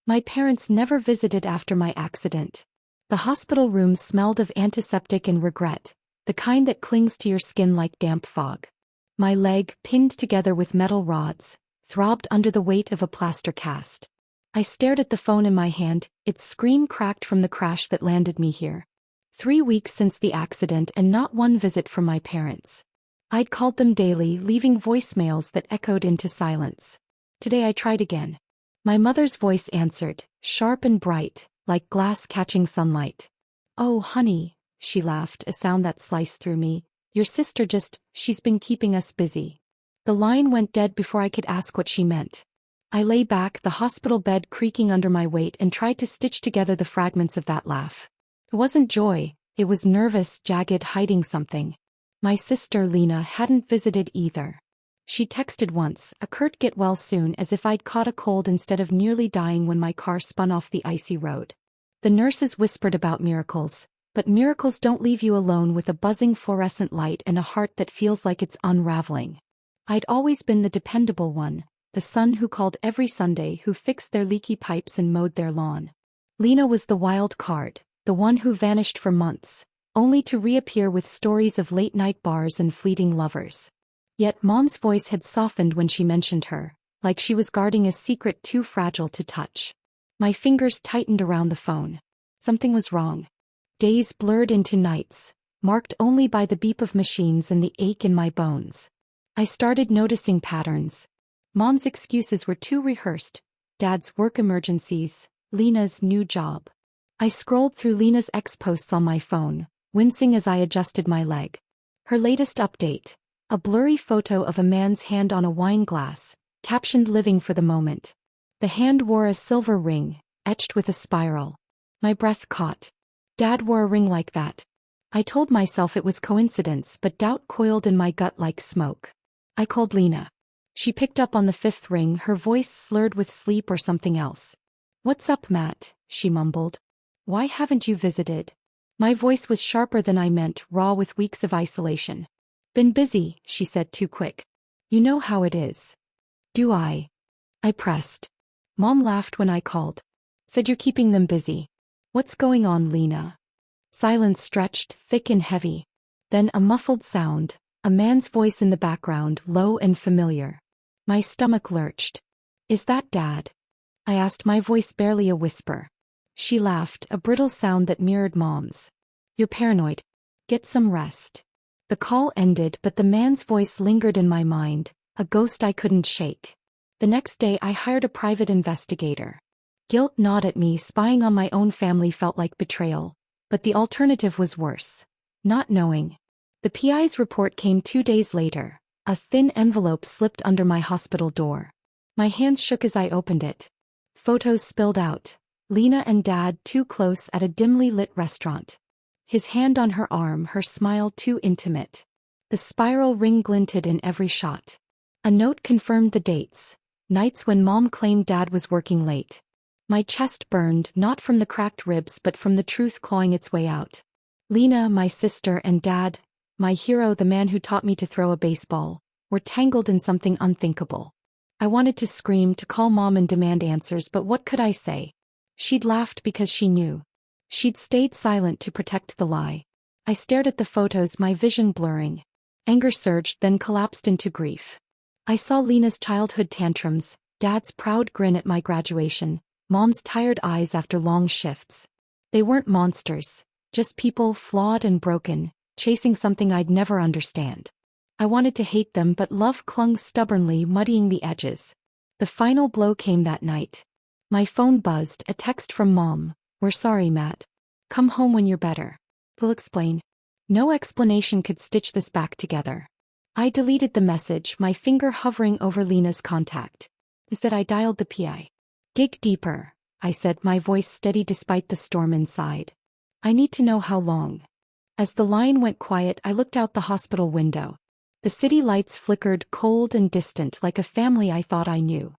My parents never visited after my accident. The hospital room smelled of antiseptic and regret, the kind that clings to your skin like damp fog. My leg, pinned together with metal rods, throbbed under the weight of a plaster cast. I stared at the phone in my hand, its screen cracked from the crash that landed me here. 3 weeks since the accident and not one visit from my parents. I'd called them daily, leaving voicemails that echoed into silence. Today I tried again. My mother's voice answered, sharp and bright, like glass catching sunlight. "Oh, honey," she laughed, a sound that sliced through me. "Your sister she's been keeping us busy." The line went dead before I could ask what she meant. I lay back, the hospital bed creaking under my weight, and tried to stitch together the fragments of that laugh. It wasn't joy, it was nervous, jagged, hiding something. My sister, Lena, hadn't visited either. She texted once, a curt "get well soon," as if I'd caught a cold instead of nearly dying when my car spun off the icy road. The nurses whispered about miracles, but miracles don't leave you alone with a buzzing fluorescent light and a heart that feels like it's unraveling. I'd always been the dependable one, the son who called every Sunday, who fixed their leaky pipes and mowed their lawn. Lena was the wild card, the one who vanished for months, only to reappear with stories of late-night bars and fleeting lovers. Yet Mom's voice had softened when she mentioned her, like she was guarding a secret too fragile to touch. My fingers tightened around the phone. Something was wrong. Days blurred into nights, marked only by the beep of machines and the ache in my bones. I started noticing patterns. Mom's excuses were too rehearsed, Dad's work emergencies, Lena's new job. I scrolled through Lena's ex-posts on my phone, wincing as I adjusted my leg. Her latest update, a blurry photo of a man's hand on a wine glass, captioned "living for the moment." The hand wore a silver ring, etched with a spiral. My breath caught. Dad wore a ring like that. I told myself it was coincidence, but doubt coiled in my gut like smoke. I called Lena. She picked up on the 5th ring, her voice slurred with sleep or something else. "What's up, Matt?" she mumbled. "Why haven't you visited?" My voice was sharper than I meant, raw with weeks of isolation. "Been busy," she said, too quick. "You know how it is." "Do I?" I pressed. Mom laughed when I called. "Said you're keeping them busy. What's going on, Lena?" Silence stretched, thick and heavy. Then a muffled sound, a man's voice in the background, low and familiar. My stomach lurched. "Is that Dad?" I asked, my voice barely a whisper. She laughed, a brittle sound that mirrored Mom's. "You're paranoid. Get some rest." The call ended, but the man's voice lingered in my mind, a ghost I couldn't shake. The next day I hired a private investigator. Guilt gnawed at me, spying on my own family felt like betrayal, but the alternative was worse. Not knowing. The PI's report came 2 days later, a thin envelope slipped under my hospital door. My hands shook as I opened it. Photos spilled out. Lena and Dad too close at a dimly lit restaurant. His hand on her arm, her smile too intimate. The spiral ring glinted in every shot. A note confirmed the dates, nights when Mom claimed Dad was working late. My chest burned, not from the cracked ribs but from the truth clawing its way out. Lena, my sister, and Dad, my hero, the man who taught me to throw a baseball, were tangled in something unthinkable. I wanted to scream, to call Mom and demand answers, but what could I say? She'd laughed because she knew. She'd stayed silent to protect the lie. I stared at the photos, my vision blurring. Anger surged, then collapsed into grief. I saw Lena's childhood tantrums, Dad's proud grin at my graduation, Mom's tired eyes after long shifts. They weren't monsters, just people, flawed and broken, chasing something I'd never understand. I wanted to hate them, but love clung stubbornly, muddying the edges. The final blow came that night. My phone buzzed, a text from Mom. "We're sorry, Matt. Come home when you're better. We'll explain." No explanation could stitch this back together. I deleted the message, my finger hovering over Lena's contact. Instead I dialed the PI. "Dig deeper," I said, my voice steady despite the storm inside. "I need to know how long." As the line went quiet, I looked out the hospital window. The city lights flickered, cold and distant, like a family I thought I knew.